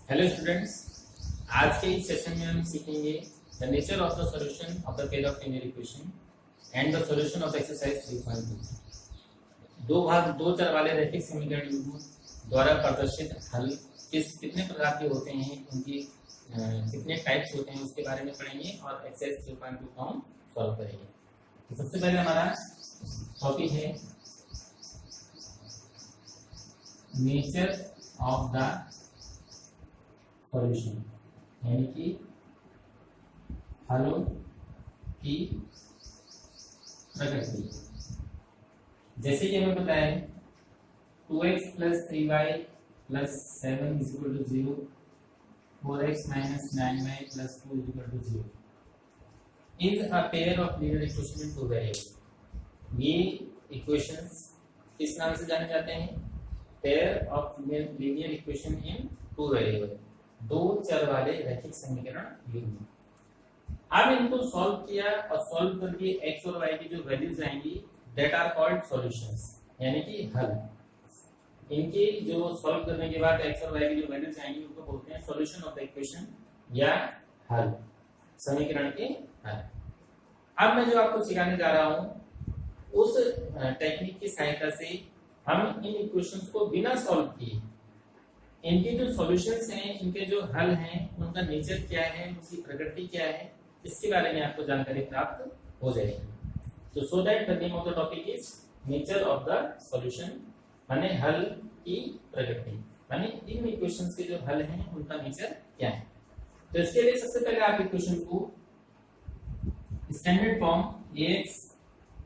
Hello students, आज के इस सेशन में हम सीखेंगे the nature of the solution of the tailor of linear equation and the solution of exercise 3.2। दो चर वाले रैखिक समीकरण युग्म द्वारा प्रदर्शित हल कितने प्रकार के होते हैं, उनकी कितने टाइप्स होते हैं उसके बारे में पढ़ेंगे और एक्सरसाइज 3.2 को हम सॉल्व करेंगे। तो सबसे पहले हमारा टॉपिक है नेचर ऑफ द सॉल्यूशन, यानी कि हलों की प्रकृति। जैसे कि हमें पता है 2x + 3y + 7 = 0, 4x - 9y + 2 = 0 is a pair of linear equation with two variables। ये इक्वेशंस किस नाम से जाने जाते हैं? Pair of linear equation in two variable, दो चर वाले रैखिक समीकरण युग्म। अब इनको सॉल्व किया और सॉल्व करके x और y की जो वैल्यूज आएंगी दैट आर कॉल्ड सॉल्यूशंस, यानी कि हल। इनके जो सॉल्व करने के बाद x और y की जो वैल्यूज आएंगी उनको बोलते हैं सॉल्यूशन ऑफ द इक्वेशन या हल, समीकरण के हल। अब मैं जो आपको सिखाने जा रहा हूं उस टेक्निक की सहायता से हम इन इक्वेशंस को बिना सॉल्व किए इनके जो सॉल्यूशंस हैं, इनके जो हल हैं, उनका नेचर क्या है, उनकी प्रकृति क्या है, इसके बारे में आपको जानकारी प्राप्त हो जाएगी। तो so that the name of the topic is nature of the solution, माने हल की प्रकृति, माने इन इक्वेशंस के जो हल हैं उनका नेचर क्या है। तो इसके लिए सबसे पहले आप इक्वेशन को standard form ax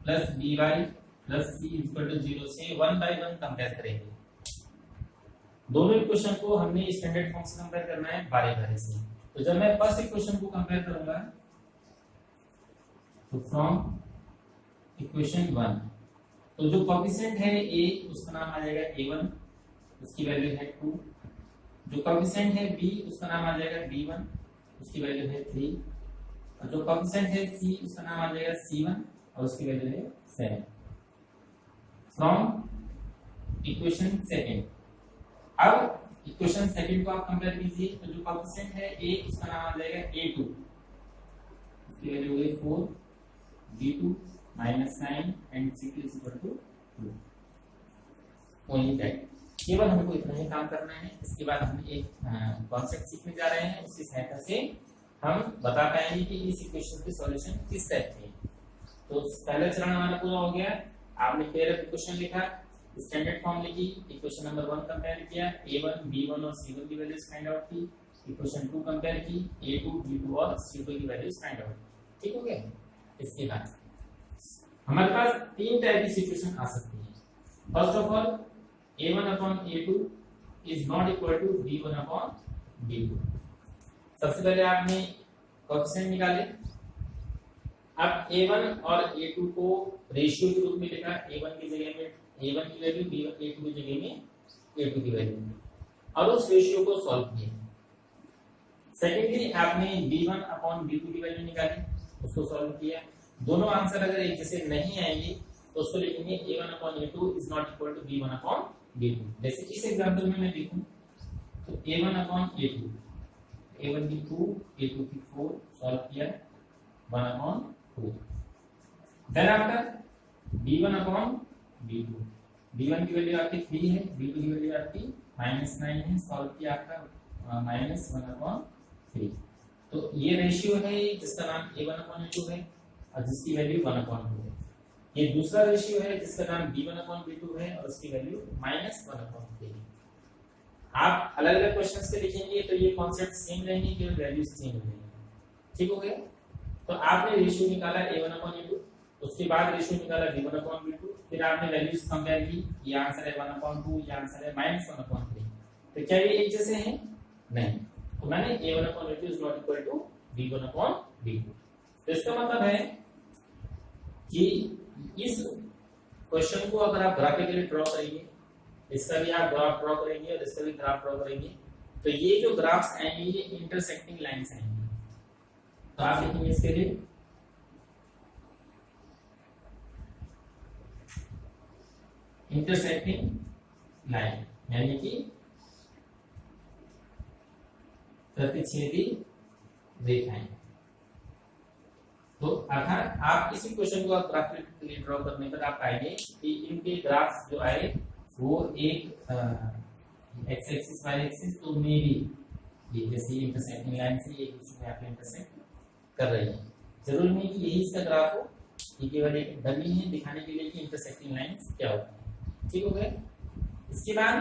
+ by + c = 0 से 1 by 1 कंपेयर करेंगे। दोनों इक्वेशन को हमने स्टैंडर्ड फॉर्म से कंपेयर करना है बारी बारी से। तो जब मैं फर्स्ट इक्वेशन को कंपेयर करूंगा तो फ्रॉम इक्वेशन 1, तो जो कोएफिशिएंट है a उसका नाम आ जाएगा a1, उसकी वैल्यू है 2। जो कोएफिशिएंट है b उसका नाम आ जाएगा b1, उसकी वैल्यू है 3। और जो कोएफिशिएंट है c उसका नाम आ जाएगा c1 और उसकी वैल्यू है 7। फ्रॉम इक्वेशन सेकंड, अब इक्वेशन सेकंड को आप कंपेयर कीजिए तो जो कोएफिशिएंट है a उसका नाम आ जाएगा a2, उसकी वैल्यू है 4, b2 -9 and c2 = 2। Only that, केवल हमको इतना ही काम करना है। इसके बाद हम एक कॉन्सेप्ट सीखने जा रहे हैं, उसकी सहायता से हम बता पाएंगे कि इस इक्वेशन के सॉल्यूशन किस टाइप के हैं। तो पहला चरण हमारा पूरा हो गया। आपने पेयर ऑफ इक्वेशन लिखा, स्टैंडर्ड फॉर्म लिखी, इक्वेशन नंबर 1 कंपेयर किया, a1 b1 और c1 की वैल्यूज फाइंड आउट की, इक्वेशन 2 कंपेयर की, a2 b2 और c2 की वैल्यूज फाइंड आउट। ठीक हो गया। इसके बाद हमारे पास तीन टाइप की सिचुएशन आ सकती है। First of all a1/a2 is not equal to b1/b2। सबसे पहले आपने कोएफिशिएंट निकाले। अब a1 और a2 को रेशियो के रूप में लिखा, a1 की जगह में a1 की वैल्यू, a2 की जगह में a2 की वैल्यू, और उस रेशियो को सॉल्व किया। सेकेंडली आपने b1/b2 की वैल्यू निकाली, उसको सॉल्व किया। दोनों आंसर अगर एक जैसे नहीं आएंगे तो उसको लिखेंगे a1/a2 is not equal to b1/b2। जैसे इस एग्जांपल में मैं लिखूं तो a1/a2, a1 की 2, a2 की 4, सॉल्व किया 1/2। देन आफ्टर b1/b2, b1 की वैल्यू आपकी 3 है, b2 की वैल्यू आपकी -9 है, सॉल्व किया आपका -1/3। तो ये रेशियो है जिसका नाम a1/a2 है और जिसकी वैल्यू 1/2 है। ये दूसरा रेशियो है जिसका नाम b1/b2 है और उसकी वैल्यू -1/3 है। आप अलग अलग क्वेश्चंस के लिखेंगे तो ये कॉन्सेप्ट सेम रहेंगे, केवल वैल्यूज चेंज हो जाएंगी। ठीक हो गया। तो आपने रेशियो निकाला a1/a2, उसके बाद रेशियो निकाला b1/b2, फिर आपने वैल्यूज कंपेयर की, ये आंसर है 1/2, ये आंसर है -1/3। तो क्या ये एक जैसे हैं? नहीं। तो मैंने a1/a2 is not equal to b1/b2। तो इसका मतलब है कि इस क्वेश्चन को अगर आप ग्राफिकली ड्रॉ करेंगे, इसका भी आप ग्राफ ड्रॉ करेंगे और इसका भी ग्राफ ड्रॉ करेंगे, तो ये जो ग्राफ्स आएंगे ये इंटरसेक्टिंग लाइंस आएंगी। तो आप लिखेंगे इसके लिए इंटरसेक्टिंग लाइन, यानी कि प्रतिच्छेदी रेखाएं। तो अर्थात आप इसी क्वेश्चन को आप ग्राफिकली ड्रॉ करने पर आप पाएंगे कि इनके ग्राफ्स जो आए वो एक एक्स एक्सिस वाई एक्सिस तो मे भी ये जैसे इंटरसेक्टिंग लाइन से एक दूसरे में आप इंटरसेक्ट कर रही है। जरूरी नहीं कि यही इसका ग्राफ हो, ये केवल एक डमी है दिखाने के लिए कि इंटरसेक्टिंग लाइंस क्या होता है। ठीक हो गया। इसके बाद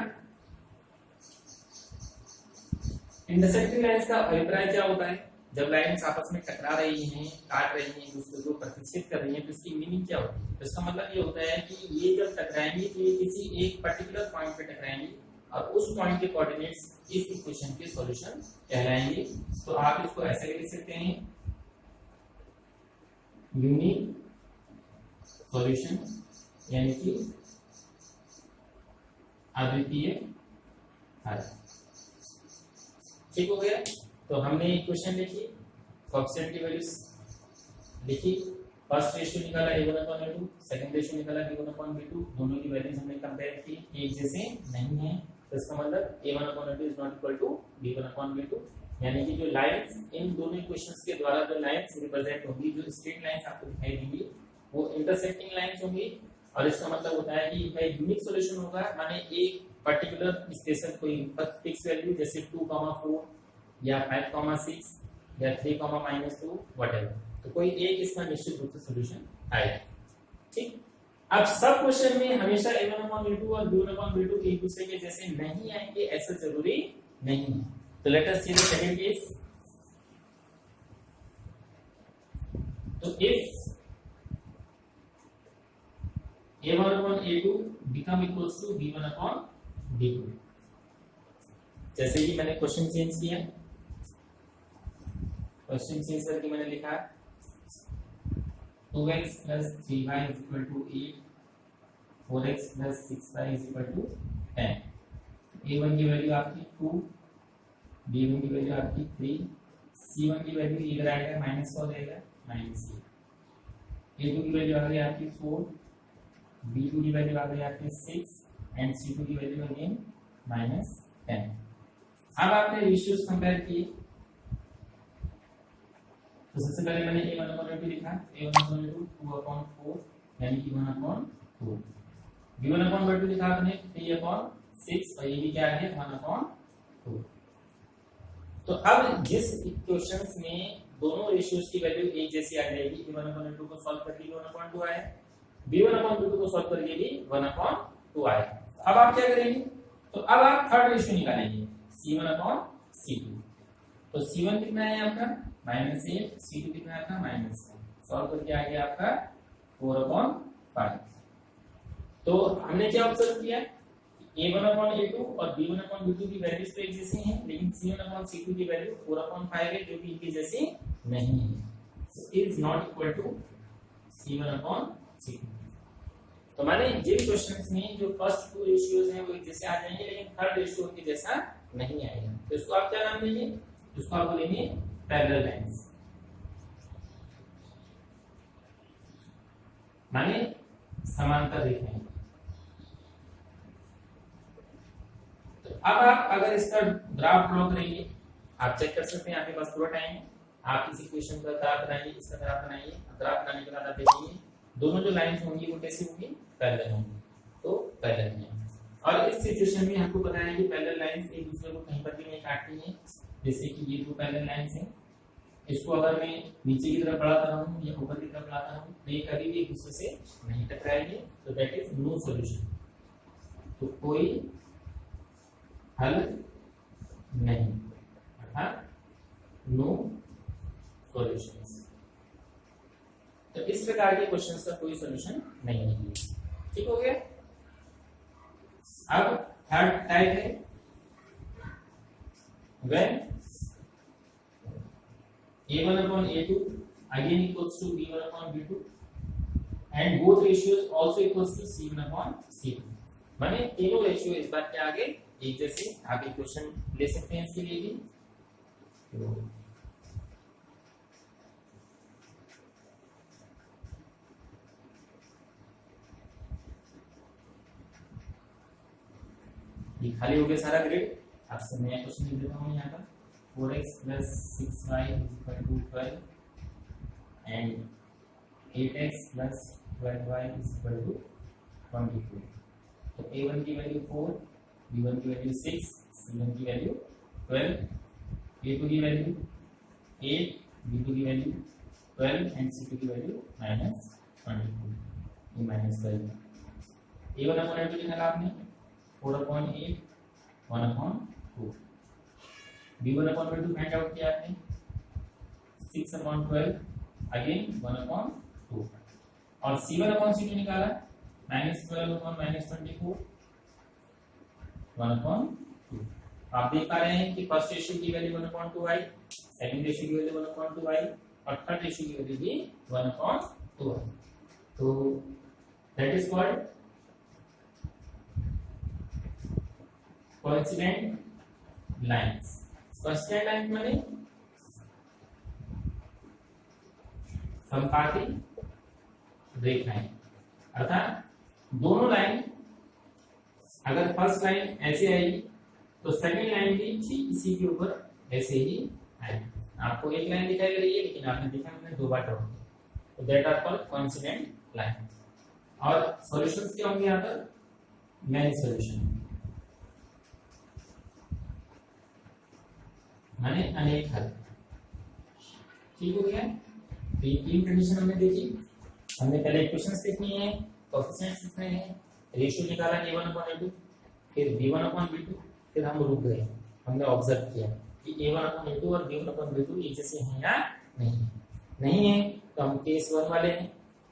इंटरसेक्टिंग लाइंस का अभिप्राय क्या होता है? जब लाइंस आपस में टकरा रही हैं, काट रही हैं, एक दूसरे को प्रतिच्छेद कर रही हैं, तो इसकी मीनिंग क्या होती है? तो इसका मतलब ये होता है कि ये जब टकराएंगी तो ये किसी एक पर्टिकुलर पॉइंट पे टकराएंगी और उस पॉइंट के कोऑर्डिनेट्स इस इक्वेशन के सॉल्यूशन कहलाएंगे। तो आप इसको ऐसे लिख सकते हैं, यूनिक सॉल्यूशन यानी कि अद्वितीय हल। ठीक हो गया। तो हमने इक्वेशन लिखी, कोएफिशिएंट की वैल्यूज लिखी, फर्स्ट रेशियो निकाला a1/b2, सेकंड रेशियो निकाला b1/b2, दोनों की वैल्यूज हमने कंपेयर की, एक जैसे नहीं है, तो इसका मतलब a1/b is not equal to b1/b2, यानी कि जो लाइंस इन दोनों इक्वेशंस के द्वारा जो लाइंस रिप्रेजेंट होंगी, जो स्ट्रेट लाइंस आपको दिखाई देंगी वो इंटरसेक्टिंग लाइंस होंगी। और इसका मतलब होता है कि भाई यूनिक सॉल्यूशन होगा, माने एक पर्टिकुलर स्पेशल कोई फिक्स वैल्यू जैसे 2,4 या 5,6 या 3,-2 व्हाटएवर, तो कोई एक इसका निश्चित रूप से सॉल्यूशन आएगा। ठीक। अब सब क्वेश्चन में हमेशा a1/b2 और b1/b2 एक दूसरे के जैसे नहीं आएंगे ऐसा जरूरी नहीं है। तो let us see the second case. तो if a1/a2 become equals to b1/b2, जैसे कि मैंने क्वेश्चन चेंज किया, क्वेश्चन चेंज करके मैंने लिखा 2x plus 3y is equal to 8, 4x plus 6y is equal to 10। a1 की वैल्यू आपकी 2, b1 की वैल्यू आपकी 3, c1 की वैल्यू इधर आएगा माइनस का हो जाएगा माइनस a2 की वैल्यू आ गई आपकी 4, b2 की वैल्यू आ गई आपकी 6 एंड c2 की वैल्यू अगेन -10। अब आपने रेशियोज कंपेयर किए, तो सबसे पहले मैंने a1/b लिखा, a1/b2 2/4 यानी कि 1/2, b1/b2 लिखा आपने 3/6 और ये भी क्या आ गया 1/2। तो अब जिस इक्वेशंस में दोनों रेशियोज की वैल्यू एक जैसी आ जाएगी, a1/b2 को सॉल्व करके 1/2 आए, b1/b2 को सॉल्व करके भी 1/2 आए। अब आप क्या करेंगे? तो अब आप थर्ड रेशियो निकालेंगे c1/c2। तो c1 कितना है आपका -8, c2 कितना है आपका -1, सॉल्व करके आ गया आपका 4/5। तो हमने क्या ऑब्जर्व किया, a1/a2 और b1/b2 की वैल्यूज तो एक जैसी हैं, लेकिन c1/c2 की वैल्यू 4/5 है जो कि इनकी जैसी नहीं है, so is not equal to c1/c2। तो माने जिन क्वेश्चंस में जो फर्स्ट टू रेशियोज हैं वो एक जैसे आ जाएंगे, लेकिन थर्ड रेशियो उनके जैसा नहीं आएगा, तो इसको आप क्या नाम देंगे? इसको आप बोलेंगे पैरेलल लाइंस, माने समांतर रेखाएं। तो अब आप अगर इसका ग्राफ ड्रॉ करेंगे, आप चेक कर सकते हैं, आपके पास पूरा टाइम है, आप इस इक्वेशन का ग्राफ बनाइए, इसका ग्राफ बनाइए। ग्राफ बनाने के बाद आप देखेंगे दोनों जो लाइंस होंगी वो कैसी होंगी, पैरेलल होंगी, तो पैरेलल है। और इस सिचुएशन में हमको पता है कि पैरेलल लाइंस एक दूसरे को कहीं पर भी नहीं काटती हैं, जैसे कि ये दो पैरेलल लाइंस हैं, इसको अगर मैं नीचे की तरफ बढ़ाता रहूं या ऊपर की तरफ बढ़ाता रहूं तो ये कभी भी एक दूसरे से नहीं टकराएंगे, तो दैट इज नो सॉल्यूशन, तो कोई हल नहीं, अर्थात नो सॉल्यूशंस। तो इस प्रकार के क्वेश्चंस का कोई सॉल्यूशन नहीं है। ठीक हो गया। अब थर्ड टाइप है when a1/a2 again equals to b1/b2 and both ratios also equals to c1/c2, माने तीनों रेशियो इस बात के आगे एक जैसे। आप इक्वेशन ले सकते हैं इसके लिए भी, तो ये खाली हो गया सारा ग्रिड। आपसे नया क्वेश्चन लिख देता हूँ यहाँ पर, 4x plus 6y is equal to 12 and 8x plus 12y is equal to 24. तो a1 की वैल्यू 4, b1 की वैल्यू 6, c1 की वैल्यू 12, a2 की वैल्यू 8, b2 की वैल्यू 12 एंड c2 की वैल्यू -24, ये -12। a1 अपॉन a2 निकाला आपने 4/8 1/2, b1 upon b2 find out किया आपने 6/12 अगेन 1/2 और c1 अपॉन c2 निकाला -12 अपॉन -24 1/2। आप देख पा रहे हैं कि फर्स्ट रेशियो की वैल्यू 1/2i, सेकंड रेशियो की वैल्यू 1/2i और थर्ड रेशियो की वैल्यू भी 1/2i। तो that is called coincident lines. Coincident lines माने समपाती रेखाएं, अर्थात दोनों लाइन अगर फर्स्ट लाइन ऐसे आएगी तो सेकंड लाइन भी ठीक इसी के ऊपर ऐसे ही आएगी। आपको एक लाइन दिखाई दे रही है लेकिन आपने देखा हमने दो बार ड्रॉ किया, तो that are called coincident line. और सॉल्यूशंस क्या होंगे यहाँ पर? मैनी सॉल्यूशन माने अनेक हल। ठीक हो गया? तो ये तीन कंडीशन हमने देखी। हमने पहले इक्वेशंस देखनी है, कोएफिशिएंट्स लिखने हैं, रेशियो निकाला a1/a2, फिर b1/b2, फिर हम रुक गए, हमने ऑब्जर्व किया कि a1/a2 और b1/b2 एक जैसे हैं या नहीं है तो हम केस 1 वाले हैं।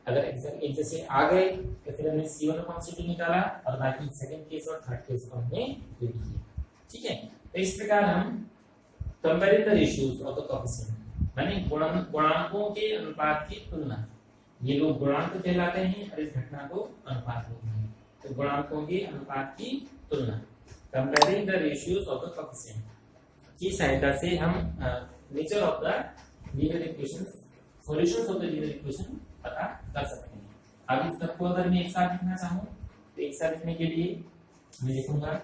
अगर एक जैसे आ गए तो फिर हमने c1/c2 निकाला और बाकी सेकंड केस और थर्ड केस को हमने लिख लिया। ठीक है, तो इस प्रकार हम comparing the ratios of the coefficient माने गुणांकों के अनुपात की तुलना, ये लोग गुणांक कहलाते हैं और इस घटना को अनुपात बोलते हैं। तो गुणांकों के अनुपात की तुलना, comparing the ratios of the coefficient की सहायता से हम nature of the linear equations, solutions of the linear equation पता कर सकते हैं। अब इस सबको अगर मैं एक साथ लिखना चाहूं तो एक साथ लिखने के लिए मैं लिखूंगा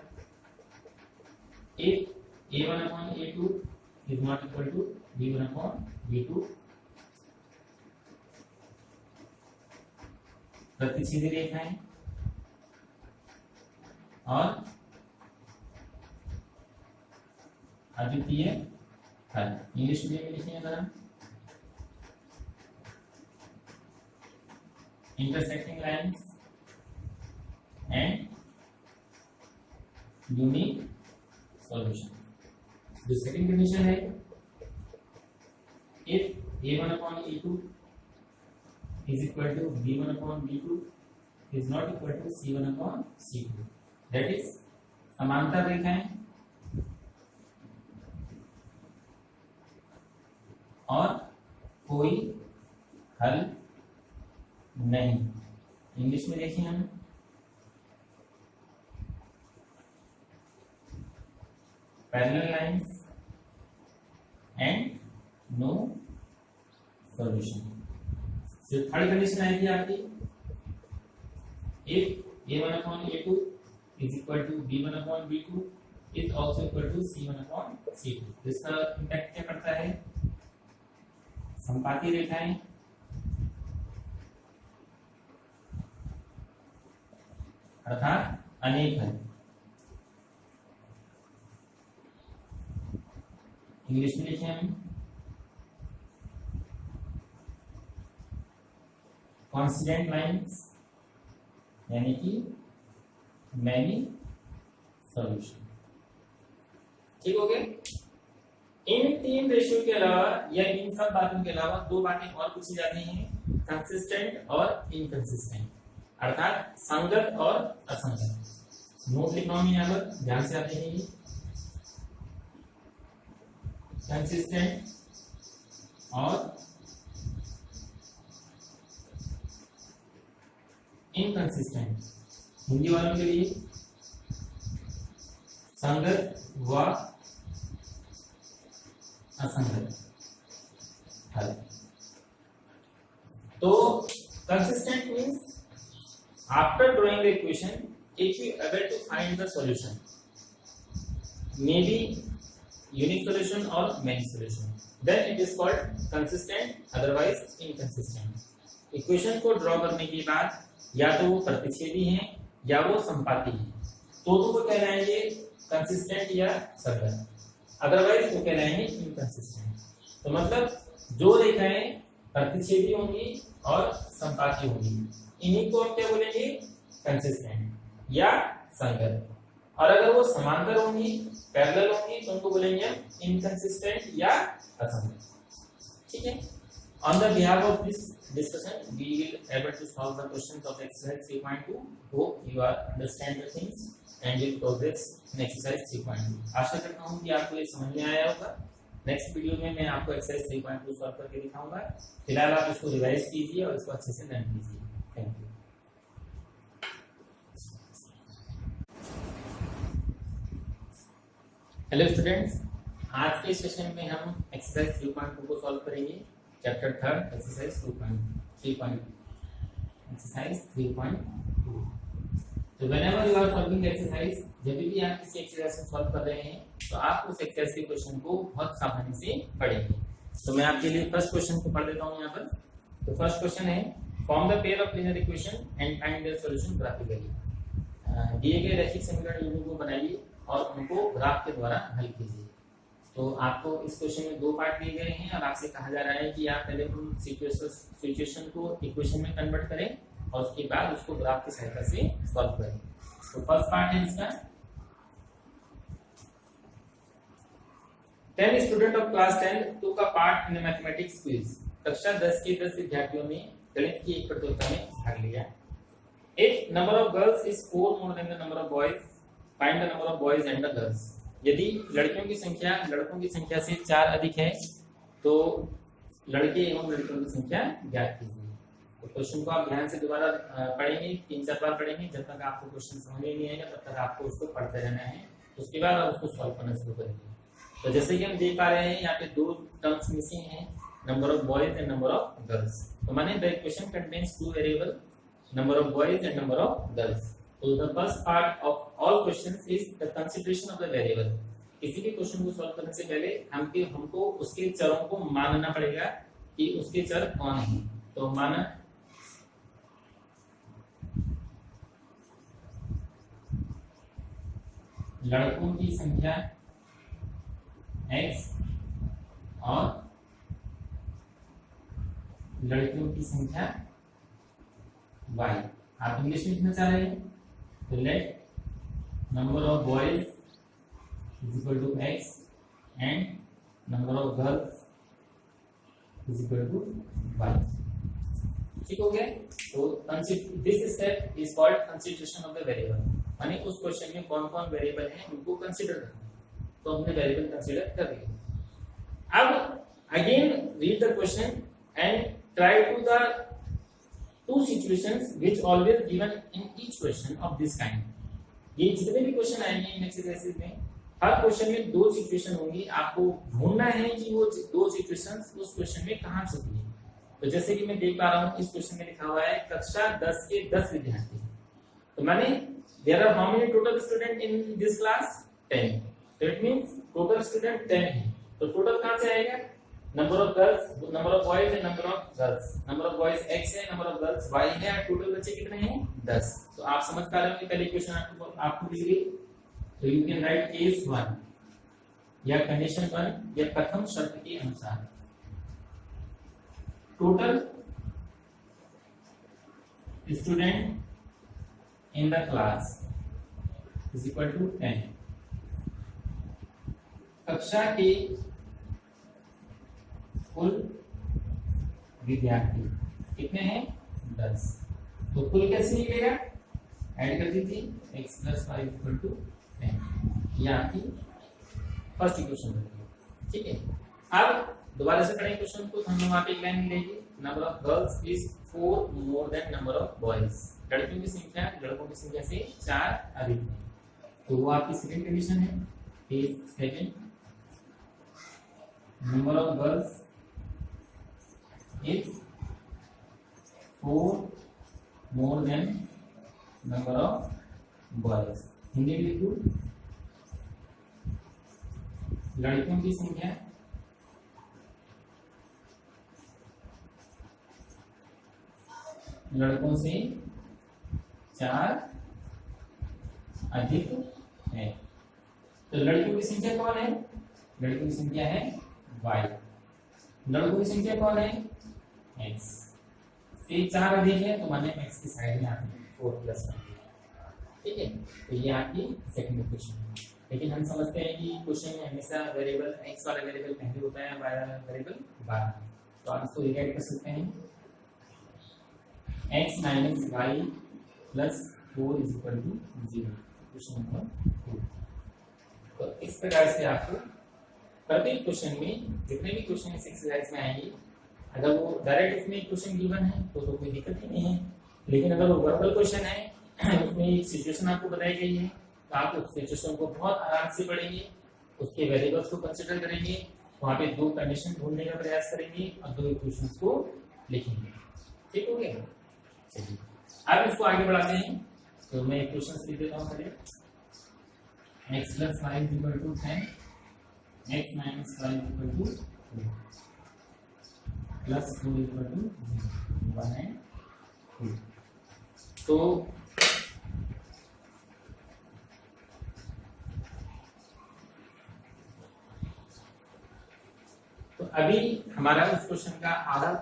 if a1/a2 is not equal to b1/b2, प्रति सीधी रेखाएं और अद्वितीय हल। इंग्लिश में लिखेंगे अगर हम intersecting lines and unique solution। जो सेकंड कंडीशन है if a1/a2 is equal to b1/b2 is not equal to c1/c2, that is समांतर रेखाएं और कोई हल नहीं। इंग्लिश में देखिए हम parallel lines and no solution. जो थर्ड कंडीशन आएगी आपकी if a1/a2 is equal to b1/b2 is also equal to c1/c2। इसका इंपैक्ट क्या पड़ता है? समपाती रेखाएं अर्थात अनेक हल। इंग्लिश में लिखे हम कॉन्स्टेंट लाइंस यानी कि मैनी सॉल्यूशन। ठीक हो गया? इन तीन रेशियो के अलावा या इन सब बातों के अलावा दो बातें और पूछी जाती हैं, कंसिस्टेंट और इनकंसिस्टेंट, अर्थात संगत और असंगत। नोट लिखना है यहाँ पर, ध्यान से आते हैं। कंसिस्टेंट और इनकंसिस्टेंट, हिंदी वालों के लिए संगत व असंगत हल। तो consistent means after drawing the equation if you able to find the solution, maybe unique solution और many solution, then it is called consistent, otherwise inconsistent. Equation को ड्रॉ करने के बाद या तो वो प्रतिच्छेदी हैं या वो संपाती हैं, तो वो कहलाएंगे कंसिस्टेंट या सरल, अदरवाइज वो कहलाएंगे इनकंसिस्टेंट। तो मतलब जो रेखाएं प्रतिच्छेदी होंगी और संपाती होंगी, इन्हीं को हम क्या बोलेंगे, कंसिस्टेंट या संगत। और अगर वो समांतर होंगी, पैरेलल होंगी, तो उनको बोलेंगे इनकंसिस्टेंट या असंगत। ठीक है। On the behalf of this discussion, we will able to solve the questions of exercise 3.2. Hope you are understand the things and will progress in exercise 3.2. आशा करता हूँ कि आपको ये समझ में आया होगा। नेक्स्ट वीडियो में मैं आपको एक्सरसाइज 3.2 सॉल्व करके दिखाऊंगा। फिलहाल आप इसको रिवाइज कीजिए और इसको अच्छे से लर्न कीजिए। Thank you. हेलो स्टूडेंट्स, आज के सेशन में हम एक्सरसाइज 3.2 को सॉल्व करेंगे। Chapter 3 exercise 3.2 exercise 3.2। तो whenever you are solving exercise, जब भी आप किसी एक्सरसाइज को सॉल्व कर रहे हैं तो आप उस एक्सरसाइज के क्वेश्चन को बहुत सावधानी से पढ़ेंगे। तो मैं आपके लिए फर्स्ट क्वेश्चन को पढ़ देता हूं यहाँ पर। तो फर्स्ट क्वेश्चन है, form the pair of linear equation and find their solution graphically. दिए गए रैखिक समीकरण योजों को बनाइए और उनको ग्राफ के द्वारा हल कीजिए। तो आपको इस क्वेश्चन में 2 पार्ट दिए गए हैं और आपसे कहा जा रहा है कि आप पहले उन सिचुएशन को इक्वेशन में कन्वर्ट करें और उसके बाद उसको ग्राफ की सहायता से सॉल्व करें। तो फर्स्ट पार्ट है इसका, 10 student of class 10 took a part in mathematics quiz. कक्षा 10 के 10 विद्यार्थियों ने गणित की एक प्रतियोगिता में भाग लिया। If number of girls is 4 more than the number of boys, find the number of boys and the girls. यदि लड़कियों की संख्या लड़कों की संख्या से 4 अधिक है तो लड़के एवं लड़कियों की संख्या ज्ञात कीजिए। तो क्वेश्चन को आप ध्यान से दोबारा पढ़ेंगे, 3-4 बार पढ़ेंगे। जब तक आपको क्वेश्चन समझ में नहीं आएगा तब तक आपको उसको पढ़ते रहना है। उसके बाद आप उसको सॉल्व करना शुरू करेंगे। तो जैसे कि हम देख पा रहे हैं यहाँ पे 2 टर्म्स मिसिंग हैं, number of boys and number of girls. तो माने the equation contains 2 variable, number of boys and number of girls. So the first part of all questions is the consideration of the variable. किसी भी question को solve करने से पहले हमको उसके चरों को मानना पड़ेगा कि उसके चर कौन है। तो माना लड़कों की संख्या x और लड़कियों की संख्या y। आप इंग्लिश में लिखना चाह रहे हैं तो let number of boys is equal to x and number of girls is equal to y। ठीक हो गया। तो this step is called consideration of the variable. यानी उस क्वेश्चन में कौन कौन वेरिएबल है उनको कंसीडर करना। तो हमने वेरिएबल कंसीडर कर लिया। अब again read the question and try to the 2 situations which always given in each question of this kind। ये जितने भी क्वेश्चन आएंगे इन एक्सरसाइजेज में, हर क्वेश्चन में 2 सिचुएशन होंगी। आपको ढूंढना है कि वो 2 सिचुएशंस उस क्वेश्चन में कहां छुपी है। तो जैसे कि मैं देख पा रहा हूं इस क्वेश्चन में लिखा हुआ है कक्षा 10 के 10 विद्यार्थी। तो माने there are how many total student in this class, 10। तो इट मींस टोटल स्टूडेंट 10 है। तो टोटल कहां से आएगा, number of girls, number of boys and number of girls. Number of boys x है, नंबर ऑफ गर्ल्स y है, total बच्चे कितने हैं 10। तो आप समझ पा रहे हो कि पहले क्वेश्चन आपको दी गई। तो यू कैन राइट केस 1 या कंडीशन 1 या प्रथम शर्त के अनुसार total student in the class is equal to 10। कक्षा के कुल विद्यार्थी कितने हैं 10। तो कुल कैसे निकलेगा, ऐड कर दीजिए x + y = 10। ये आपकी फर्स्ट इक्वेशन बनेगी। ठीक है। अब दोबारा से पढ़ें क्वेश्चन को। हम वहां पे एक लाइन मिलेगी, number of girls is 4 more than number of boys. लड़कियों की संख्या लड़कों की संख्या से 4 अधिक है। तो वो आपकी सेकंड कंडीशन है। Page 7, number of girls is 4 more than number of boys। Hindi में लिखूं, लड़कियों की संख्या लड़कों से 4 अधिक है। तो लड़कियों की संख्या कौन है? लड़कियों की संख्या है y, लड़कों की संख्या कौन है? x से 4 अधिक है, तो माने x की साइड में आती है 4 प्लस 1। ठीक है, तो ये आपकी सेकंड इक्वेशन है। लेकिन हम समझते हैं कि क्वेश्चन में हमेशा वेरिएबल x वाला वेरिएबल पहले होता है, y वाला वेरिएबल बाद में। तो आप इसको रिलेट कर सकते हैं x minus Y plus 4 is equal to 0, question number 2। तो इस प्रकार से आपको प्रत्येक क्वेश्चन में जितने भी क्वेश्चन इस एक्सरसाइज में आएंगे, अगर वो डायरेक्ट इसमें क्वेश्चन गिवन है तो कोई दिक्कत ही नहीं है। लेकिन अगर वो वर्बल क्वेश्चन है, उसमें एक सिचुएशन आपको बताई गई है, तो आप उस सिचुएशन को बहुत आराम से पढ़ेंगे, उसके वेरिएबल्स को कंसीडर करेंगे, वहाँ पे 2 कंडीशन ढूंढने का प्रयास करेंगे और 2 इक्वेशंस को लिखेंगे। ठीक हो गया? चलिए अब इसको आगे बढ़ाते हैं। तो मैं इक्वेशंस लिख देता हूँ पहले। x plus Y is equal to 10, x minus Y is equal to 2 plus 2 is equal to 1 and 2। तो अभी हमारा उस क्वेश्चन का आधा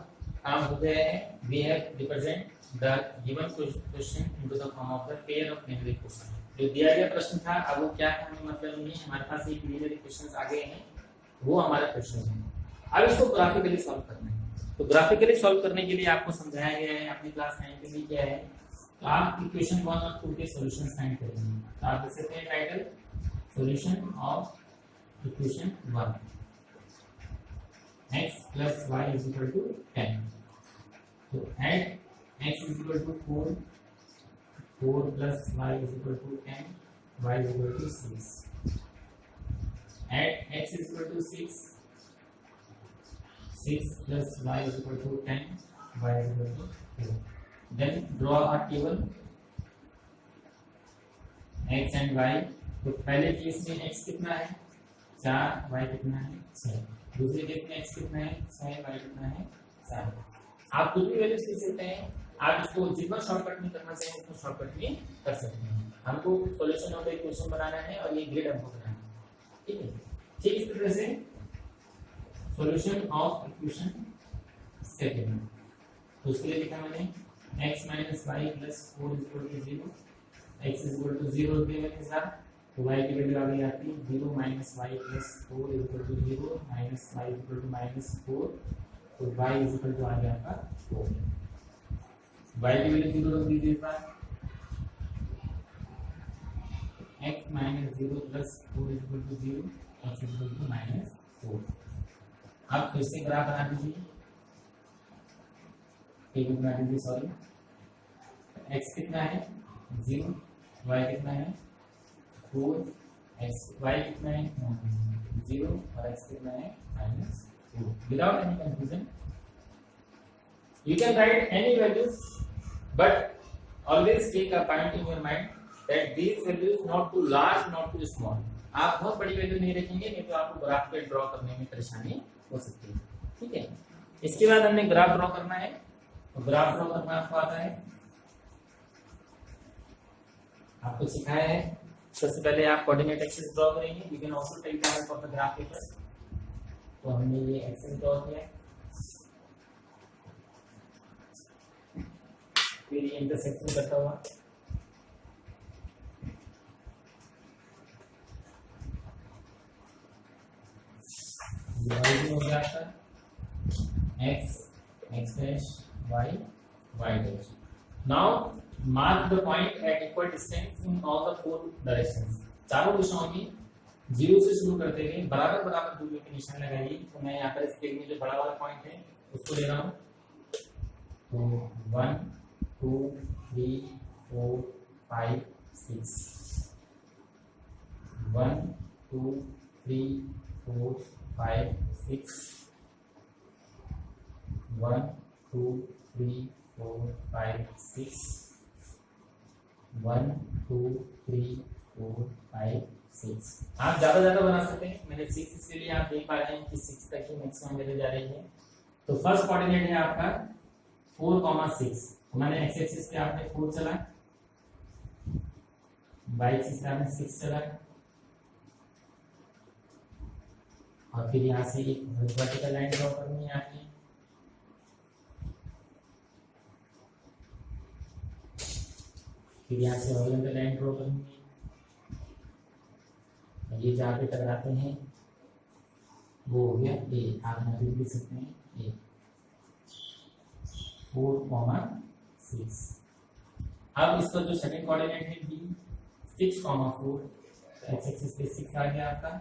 काम हो गया है। We have represent the given question into the form of the pair of numeric question. जो दिया गया प्रश्न था, अब वो क्या था हमें मतलब नहीं, हमारे पास एक न्यूमेरिक क्वेश्चंस आ गए हैं, वो हमारा क्वेश्चन है। अब इसको ग्राफिकली सॉल्व करना है। तो ग्राफिकली सॉल्व करने के लिए आपको समझाया गया है अपनी क्लास 9 में क्या है। तो आप इक्वेशन 1 और 2 के सॉल्यूशंस फाइंड करेंगे। तो आप देख सकते हैं title solution of equation 1, x plus y is equal to 10. So add x is equal to 4, 4 plus y is equal to 10, y is equal to 6. Add x is equal to 6, 6 plus y is equal to 10, y is equal to 4. Then draw a table x and y. तो पहले case में x कितना है 4, y कितना है 6। दूसरे case में x कितना है 6, y कितना है 4। आप कुछ भी वैल्यूज ले सकते हैं। आप इसको जितना शॉर्टकट में करना चाहें उतना शॉर्टकट में कर सकते हैं। हमको सॉल्यूशन ऑफ द इक्वेशन बनाना है और ये ग्रेड हमको बनाना है। ठीक है, ठीक इस तरह से सॉल्यूशन ऑफ इक्वेशन सेकंड, तो उसके लिए लिखा मैंने x minus Y plus 4 is equal to 0, x is equal to 0 के साथ तो y की वैल्यू आ गई आपकी 0 minus Y plus 4 is equal to 0 minus Y is equal to minus 4, तो y इज इक्वल टू आ गया आपका 4। y की वैल्यू 0 रख दीजिए इस बार। x minus 0 plus 4 is equal to 0, x is equal to minus 4। अब फिर से ग्राफ बना दीजिए, टेबल बना दीजिए, सॉरी। x कितना है 0, y कितना है 4, x y कितना है 0 और x कितना है minus 2। Without any confusion you can write any values, but always take a point in your mind that these values not too large, not too small. आप बहुत बड़ी वैल्यू नहीं रखेंगे, नहीं तो आपको ग्राफ पे ड्रॉ करने में परेशानी हो सकती है। ठीक है, इसके बाद हमने ग्राफ ड्रॉ करना है। तो ग्राफ ड्रॉ करना आपको आता है, आपको सिखाया है। सबसे पहले आप कोऑर्डिनेट एक्सिस ड्रॉ करेंगे। You can also take the help of the graph paper. तो हमने ये एक्सिस ड्रॉ किया, फिर ये इंटरसेक्शन करता हुआ हो गया आपका x, x dash, y, y dash. Now mark the point at equal distance in all the 4 directions. चारों दिशाओं में 0 से शुरू करते हुए बराबर बराबर दूरी के निशान लगाइए। तो मैं यहाँ पर इस पेज में जो बड़ा वाला पॉइंट है उसको ले रहा हूँ। तो 1 2 3 4 5 6, 1 2 3 4 5 6, 1 2 3 4 5 6, 1 2 3 4 5 6। आप ज्यादा बना सकते हैं, मैंने 6 इसके लिए आप देख पा रहे हैं कि 6 तक ही मैक्सिमम वैल्यू जा रही है। तो फर्स्ट कोऑर्डिनेट है आपका 4,6, तो मैंने एक्स एक्सिस पे आपने 4 चला, वाई एक्सिस पे आपने 6 चला, और फिर यहाँ से एक वर्टिकल लाइन ड्रॉ करनी है आपने, फिर यहाँ से हॉरिजॉन्टल लाइन ड्रॉ करनी है, ये जहाँ पे टकराते हैं वो हो गया ए, आप यहाँ पे लिख सकते हैं ए, 4,6। अब इसका जो सेकंड कोऑर्डिनेट है बी 6,4, एक्स एक्सिस पे 6 आ गया आपका,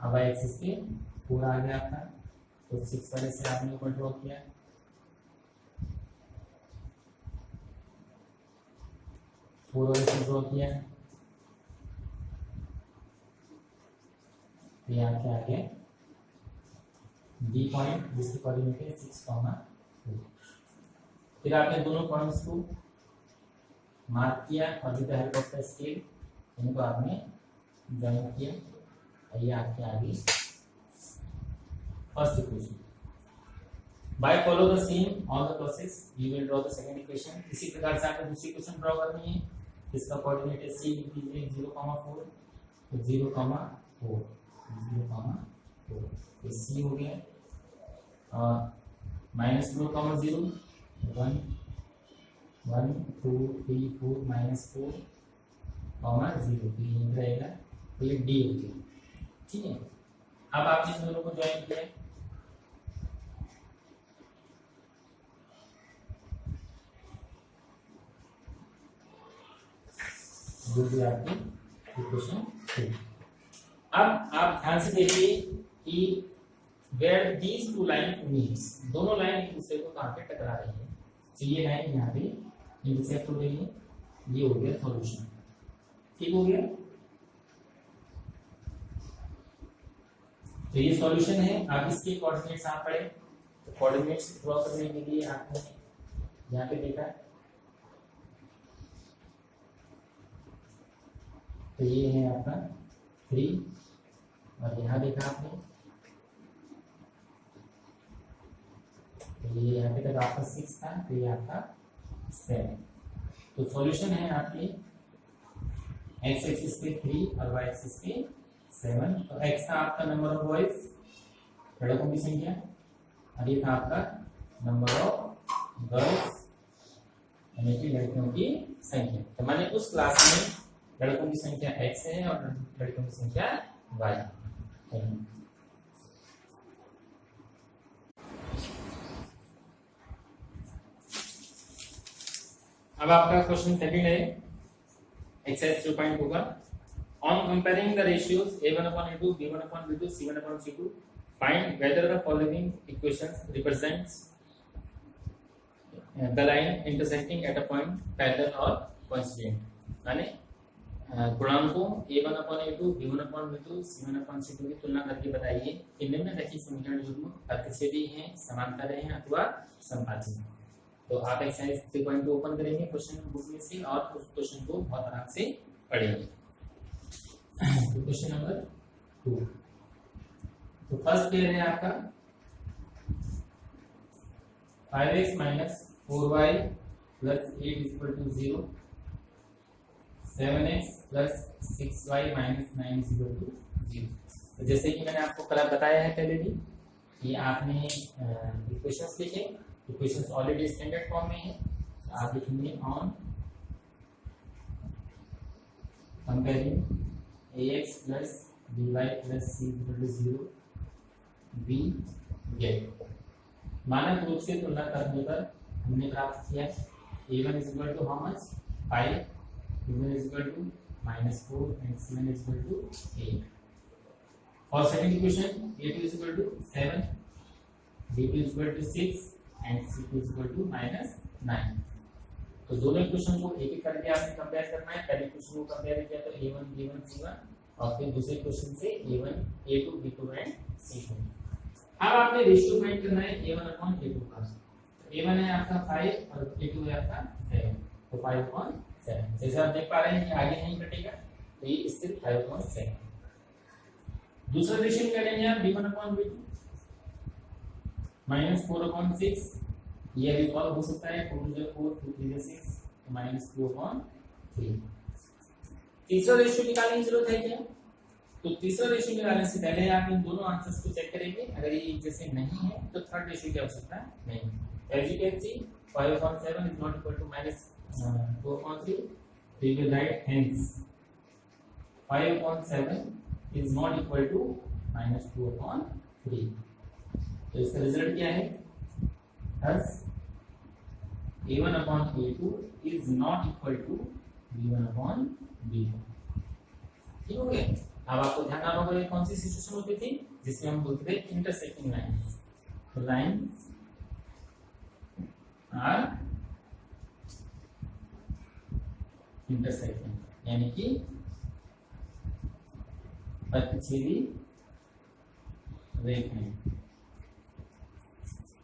अब वाई एक्सिस पे 4 आ गया आपका, तो 6 वाले से आपने ऊपर ड्रॉ किया, फोर वाले से ड्रॉ किया, तो यहाँ क्या आ गया डी पॉइंट, जिसकी कोऑर्डिनेट है 6,4। फिर आपने दोनों पॉइंट्स को मार्क किया और with the help of the scale इनको आपने ज्वाइन किया, और ये आपके आगे first equation. By follow the same on the process we will draw the second equation. इसी प्रकार से आपको दूसरी इक्वेशन ड्रॉ करनी है, इसका कोऑर्डिनेट है सी लीजिए 0,4, तो 0,4 ये सी हो गया, माइनस 4,0 1 1 2 3 4 -4, 0 तो ये रहेगा, तो ये डी हो गया, ठीक है। अब आपने इन दोनों को ज्वाइन किया, जो भी आपकी इक्वेशन थी। अब आप ध्यान से देखिए कि where these two line meets, दोनों लाइन एक दूसरे को कहां पे टकरा रही है, तो ये लाइन यहाँ पे इंटरसेक्ट हो रही है, ये हो गया सॉल्यूशन, ठीक हो गया। तो ये सॉल्यूशन है। आप इसके कोऑर्डिनेट्स आप पढ़े, तो कोऑर्डिनेट्स ड्रॉ करने के लिए आपने यहाँ पे देखा, तो ये है आपका 3, और यहाँ देखा आपने, तो ये यहाँ पे तक आपका 6 था, तो ये आपका 7। तो सॉल्यूशन है आपके एक्स एक्सिस पे 3 और वाई एक्सिस पे 7। तो एक्स था आपका नंबर ऑफ बॉयज, लड़कों की संख्या, और ये था आपका नंबर ऑफ गर्ल्स यानी कि लड़कियों की संख्या। तो मैंने उस क्लास में लड़कों की संख्या x है और लड़कियों की संख्या y है। अब आपका क्वेश्चन सेकंड है, एक्सरसाइज 2.2 का। On comparing the ratios a1/a2, b1/b2, c1/c2, find whether the following equations represents the line intersecting at a point parallel और कोइंसिडेंट। माने गुणांकों a1/a2, b1/b2, c1/c2 की तुलना करके बताइए कि निम्नलिखित समीकरण युग्म अर्थछेदी हैं, समांतर हैं अथवा समपाती हैं। तो आप एक्सरसाइज 3.2 ओपन करेंगे क्वेश्चन बुक में से और उस क्वेश्चन को बहुत आराम से पढ़ेंगे। तो क्वेश्चन नंबर 2, तो फर्स्ट पेयर है आपका 5x - 4y + 8 = 0, 7x + 6y - 9 = 0। तो जैसे कि मैंने आपको कल बताया है पहले भी कि आपने इक्वेशंस लिखे, इक्वेशंस ऑलरेडी स्टैंडर्ड फॉर्म में है, तो आप लिखेंगे on comparing ax + by + c = 0 we get। मानक रूप से तुलना करने पर हमने प्राप्त किया a1 = how much 5, b1 = -4 and c1 = 8। For second equation a2 = 7, b2 = 6 and c2 = -9। तो दोनों इक्वेशन को एक एक करके आपने कंपेयर करना है। पहले इक्वेशन को कंपेयर किया तो a1 b1 c1 और फिर दूसरे इक्वेशन से a1 a2 b2 and c2। अब आपने रेशियो फाइंड करना है a1/a2 का। a1 है आपका 5 और a2 है आपका 7, तो 5/7। जैसे आप देख पा रहे हैं कि आगे नहीं कटेगा, तो ये स्थिर 5/7। दूसरा रेशियो निकालेंगे आप b1/b2 -4/6, ये भी सॉल्व हो सकता है, 4 × 4 2 3 × 6 -2/3। तीसरा रेशियो निकालने की जरूरत है क्या? तो तीसरा रेशियो निकालने से पहले आप इन दोनों आंसर्स को चेक करेंगे, अगर ये एक जैसे नहीं है तो थर्ड रेशियो की आवश्यकता नहीं। As you can see 5/7 is not equal to -2/3, so you will write hence 5/7 is not equal to -2/3। तो इसका रिजल्ट क्या है? thus a1/a2 is not equal to b1/b2। ठीक हो गया? अब आपको ध्यान रखना होगा ये कौन सी सिचुएशन होती थी जिसमें हम बोलते थे इंटरसेक्टिंग लाइंस। तो लाइंस आर इंटरसेक्टिंग, यानी कि प्रतिच्छेदी रेखाएं।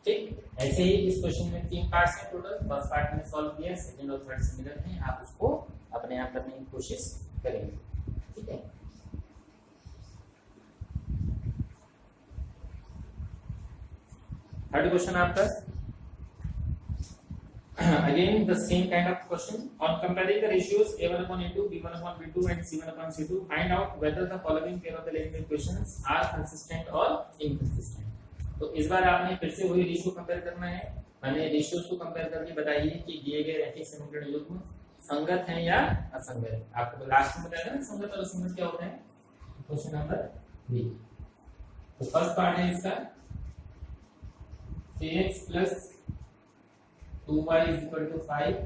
ठीक, ऐसे ही इस क्वेश्चन में 3 पार्ट्स हैं टोटल। फर्स्ट पार्ट में सॉल्व किया, सेकंड और थर्ड सिमिलर हैं, आप उसको अपने आप करने की कोशिश करेंगे। ठीक है, थर्ड क्वेश्चन आपका again the same kind of question on comparing the ratios a1/a2 b1/b2 and c1/c2 find out whether the following pair of the linear equations are consistent or inconsistent। तो इस बार आपने फिर से वही रेशियो कंपेयर करना है। मैंने रेशियोज को कंपेयर करके बताइए कि दिए गए रैखिक समीकरण युग्म संगत हैं या असंगत। आपको तो लास्ट में बताया ना संगत और असंगत क्या होता है। क्वेश्चन नंबर 3, तो फर्स्ट पार्ट है इसका 3x + 2y = 5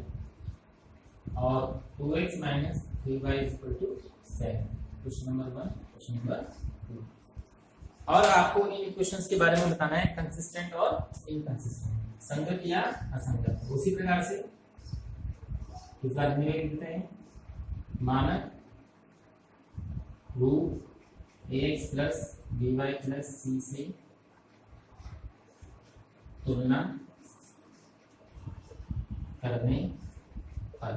और 2x - 3y = 7। Question number 1, question number 2। और आपको इन इक्वेशंस के बारे में बताना है कंसिस्टेंट और इनकंसिस्टेंट, संगत या असंगत। उसी प्रकार से इस बार में लिखते हैं मानक रूप ax + by + c से तुलना करने पर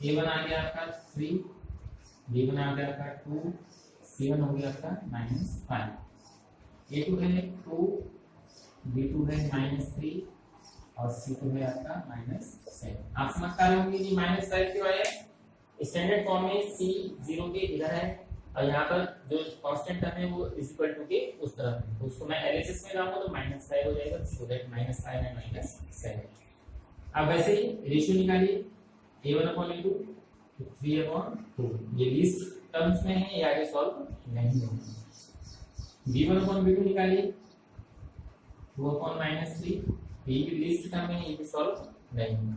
a1 आ गया आपका 3, b1 आ गया आपका 2, c1 हो गया आपका -5, a2 है 2, b2 है -3 और c2 है आपका -7। आप समझ पा रहे होंगे कि -5 क्यों आया? स्टैंडर्ड फॉर्म में c 0 के इधर है और यहाँ पर जो कांस्टेंट टर्म है वो इक्वल टू के उस तरफ है, तो उसको मैं एलएचएस में लाऊंगा तो -5 हो जाएगा, सो दैट -5 है -7। अब वैसे ही रेशियो निकालिए a1/a2 3/2, ये लीस्ट टर्म्स में है, ये आगे सॉल्व नहीं होगा। b1/b2 निकालिए 2/-3, ये भी लीस्ट टर्म है, ये भी सॉल्व नहीं होगा।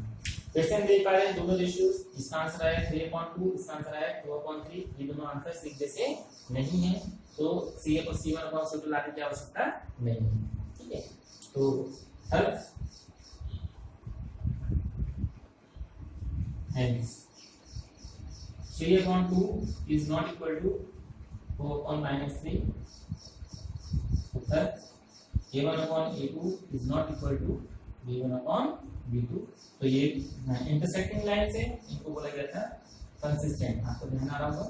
जैसे हम देख पा रहे हैं दोनों रेशियोज, इसका आंसर आया 3/2, इसका आंसर आया 2/3, ये दोनों आंसर एक जैसे नहीं है, तो c और c1/c2 लाने की आवश्यकता नहीं है। ठीक है, तो हर hence 3/2 is not equal to 4/-3, thus a1/a2 is not equal to b1/b2। तो ये इंटरसेक्टिंग लाइन से इनको बोला गया था कंसिस्टेंट, आपको ध्यान आ रहा होगा,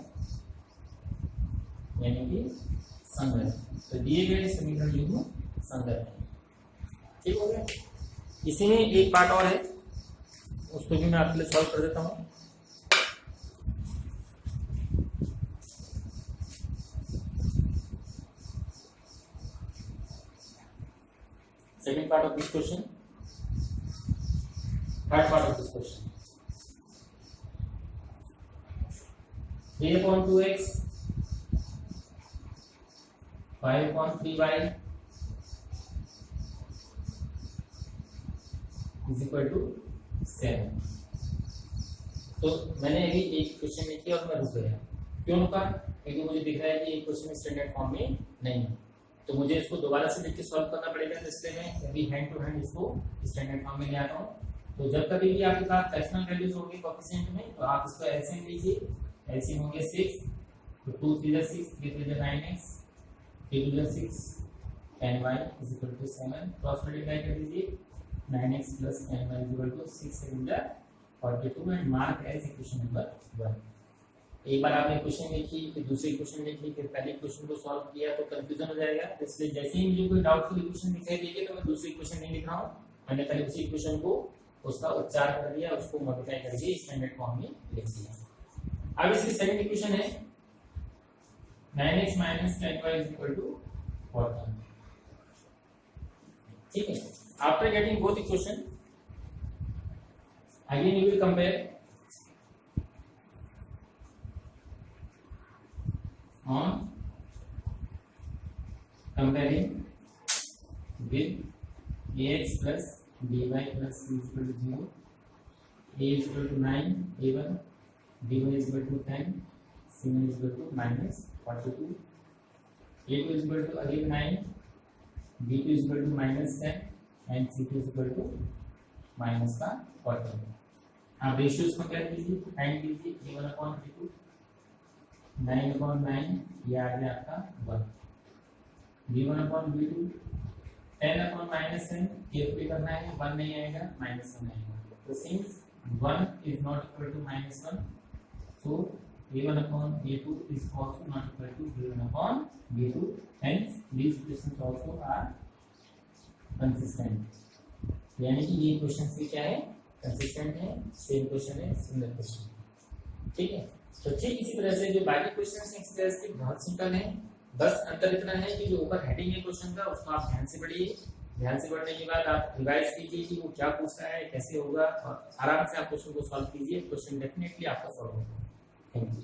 यानी कि संगत। तो दिए गए समीकरण युग्म संगत है। ठीक हो गया। इसी में एक पार्ट और है, उसको भी मैं आपके लिए सॉल्व कर देता हूं। Second part of this question, third part of this question, 3/2x 5/3y = 7। तो मैंने अभी एक क्वेश्चन में किया और मैं रुक गया। क्यों रुका? क्योंकि मुझे दिख रहा है कि ये क्वेश्चन स्टैंडर्ड फॉर्म में नहीं है, तो मुझे इसको दोबारा से लिख के सॉल्व करना पड़ेगा। इसलिए मैं अभी हैंड टू हैंड इसको स्टैंडर्ड फॉर्म में ले आता हूँ। तो जब कभी भी आपके पास फ्रैक्शनल वैल्यूज होंगी कोएफिशिएंट में, तो आप इसको एलसीएम लीजिए। एलसीएम होंगे 6, तो 2 3 × 6, 3 3 × 9x, 3 2 × 6, 10y = 7, क्रॉस मल्टीप्लाई कर दीजिए, 9x + 10y = 6 7 42 and mark as equation number 1। एक बार आपने क्वेश्चन लिखी, फिर दूसरी क्वेश्चन लिखी, फिर पहले क्वेश्चन को सॉल्व किया तो कंफ्यूजन हो जाएगा। तो इसलिए जैसे ही मुझे कोई डाउटफुल इक्वेशन दिखाई देगी तो मैं दूसरी क्वेश्चन नहीं लिख रहा हूँ, मैंने पहले उसी क्वेश्चन को उसका उच्चार कर दिया, उसको मॉडिफाई करके स्टैंडर्ड फॉर्म में लिख दिया। अब इसकी सेकंड इक्वेशन है 9x - 10y = 14। ठीक है, after getting both equation again you will compare on comparing with ax plus by plus c is equal to 0, a is equal to 9, a1, by is equal to 10, c1 is equal to -42, a2 is equal to again 9, b2 is equal to -10 and c2 is equal to -14। आप ratios compare कीजिए, find कीजिए a1/b2 9/9, ये आ गया आपका 1, b1/b2 10/-10, carefully करना है, 1 नहीं आएगा, -1 आएगा। तो since 1 is not equal to -1, so a1/a2 is also not equal to b1/b2, hence these equations also are consistent। यानी कि ये क्वेश्चन भी क्या है, कंसिस्टेंट है, सेम क्वेश्चन है, सिमिलर क्वेश्चन। ठीक है, तो ठीक इसी तरह से जो बाकी क्वेश्चन है एक्सरसाइज के बहुत सिंपल है, बस अंतर इतना है कि जो ऊपर हेडिंग है क्वेश्चन का उसको आप ध्यान से पढ़िए, ध्यान से पढ़ने के बाद आप रिवाइज कीजिए कि वो क्या पूछ रहा है, कैसे होगा, और आराम से आप क्वेश्चन को सॉल्व कीजिए, क्वेश्चन डेफिनेटली आपका सॉल्व होगा। Thank you.